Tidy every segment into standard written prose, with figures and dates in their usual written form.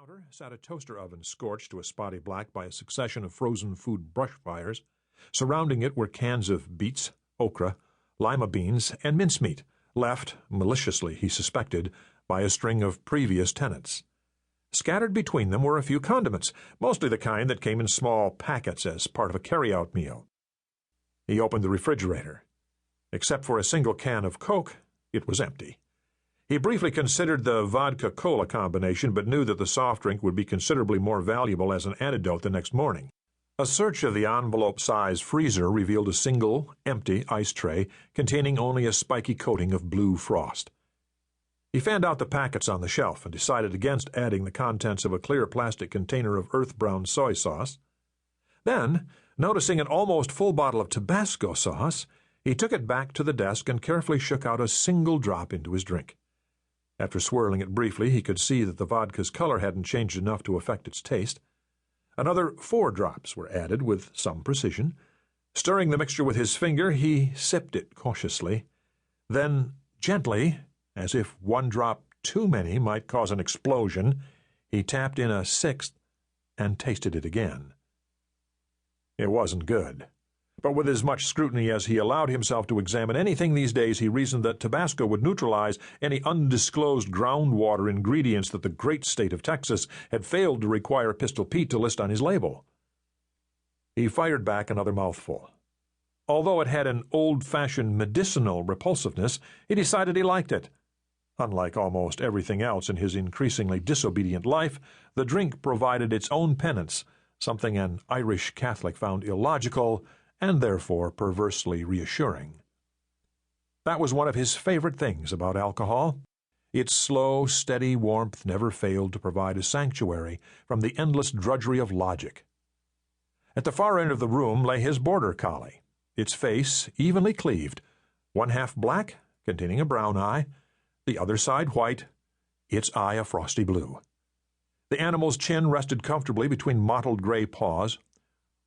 counter sat a toaster oven scorched to a spotty black by a succession of frozen food brush fires. Surrounding it were cans of beets, okra, lima beans, and mincemeat, left, maliciously he suspected, by a string of previous tenants. Scattered between them were a few condiments, mostly the kind that came in small packets as part of a carry-out meal. He opened the refrigerator. Except for a single can of Coke, it was empty. He briefly considered the vodka-cola combination, but knew that the soft drink would be considerably more valuable as an antidote the next morning. A search of the envelope-sized freezer revealed a single, empty ice tray containing only a spiky coating of blue frost. He fanned out the packets on the shelf and decided against adding the contents of a clear plastic container of earth-brown soy sauce. Then, noticing an almost full bottle of Tabasco sauce, he took it back to the desk and carefully shook out a single drop into his drink. After swirling it briefly, he could see that the vodka's color hadn't changed enough to affect its taste. Another 4 drops were added with some precision. Stirring the mixture with his finger, he sipped it cautiously. Then, gently, as if 1 drop too many might cause an explosion, he tapped in a 6th and tasted it again. It wasn't good. But with as much scrutiny as he allowed himself to examine anything these days, he reasoned that Tabasco would neutralize any undisclosed groundwater ingredients that the great state of Texas had failed to require Pistol Pete to list on his label. He fired back another mouthful. Although it had an old-fashioned medicinal repulsiveness, he decided he liked it. Unlike almost everything else in his increasingly disobedient life, the drink provided its own penance, something an Irish Catholic found illogical and therefore perversely reassuring. That was one of his favorite things about alcohol. Its slow, steady warmth never failed to provide a sanctuary from the endless drudgery of logic. At the far end of the room lay his border collie, its face evenly cleaved, one half black, containing a brown eye, the other side white, its eye a frosty blue. The animal's chin rested comfortably between mottled gray paws.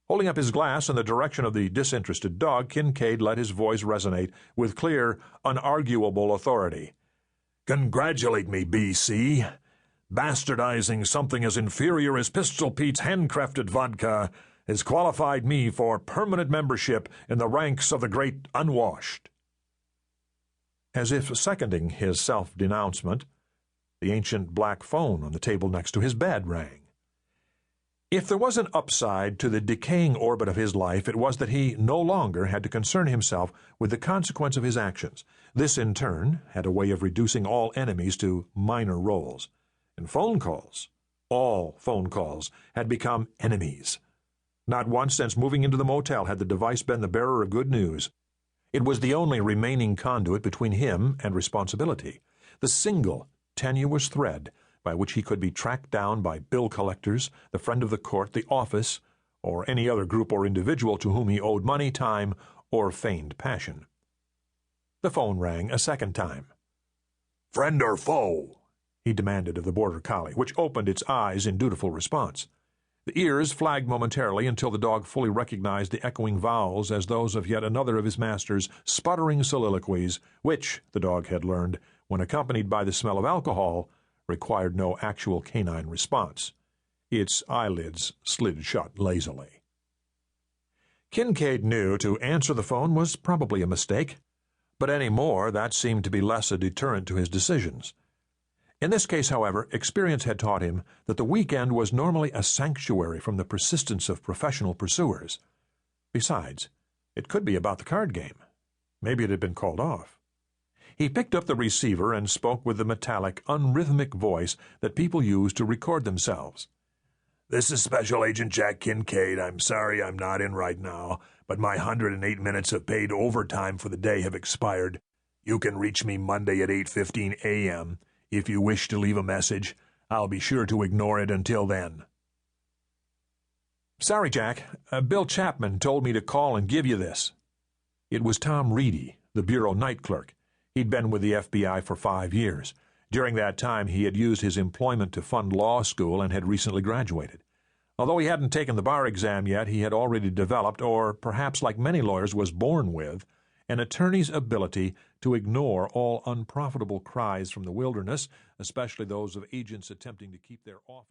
Holding up his glass in the direction of the disinterested dog, Kincade let his voice resonate with clear, unarguable authority. "Congratulate me, B.C. Bastardizing something as inferior as Pistol Pete's handcrafted vodka has qualified me for permanent membership in the ranks of the great unwashed." As if seconding his self-denouncement, the ancient black phone on the table next to his bed rang. If there was an upside to the decaying orbit of his life, it was that he no longer had to concern himself with the consequence of his actions. This, in turn, had a way of reducing all enemies to minor roles. And phone calls, all phone calls, had become enemies. Not once since moving into the motel had the device been the bearer of good news. It was the only remaining conduit between him and responsibility, the single, tenuous thread by which he could be tracked down by bill collectors, the friend of the court, the office, or any other group or individual to whom he owed money, time, or feigned passion. The phone rang a second time. "Friend or foe?" he demanded of the border collie, which opened its eyes in dutiful response. The ears flagged momentarily until the dog fully recognized the echoing vowels as those of yet another of his master's sputtering soliloquies, which, the dog had learned, when accompanied by the smell of alcohol, required no actual canine response. Its eyelids slid shut lazily. Kincade knew to answer the phone was probably a mistake, but any more that seemed to be less a deterrent to his decisions. In this case, however, experience had taught him that the weekend was normally a sanctuary from the persistence of professional pursuers. Besides, it could be about the card game. Maybe it had been called off. He picked up the receiver and spoke with the metallic, unrhythmic voice that people use to record themselves. "This is Special Agent Jack Kincade. I'm sorry I'm not in right now, but my 108 minutes of paid overtime for the day have expired. You can reach me Monday at 8:15 a.m. If you wish to leave a message, I'll be sure to ignore it until then." "Sorry, Jack. Bill Chapman told me to call and give you this." It was Tom Reedy, the bureau night clerk. He'd been with the FBI for 5 years. During that time, he had used his employment to fund law school and had recently graduated. Although he hadn't taken the bar exam yet, he had already developed, or perhaps like many lawyers was born with, an attorney's ability to ignore all unprofitable cries from the wilderness, especially those of agents attempting to keep their office.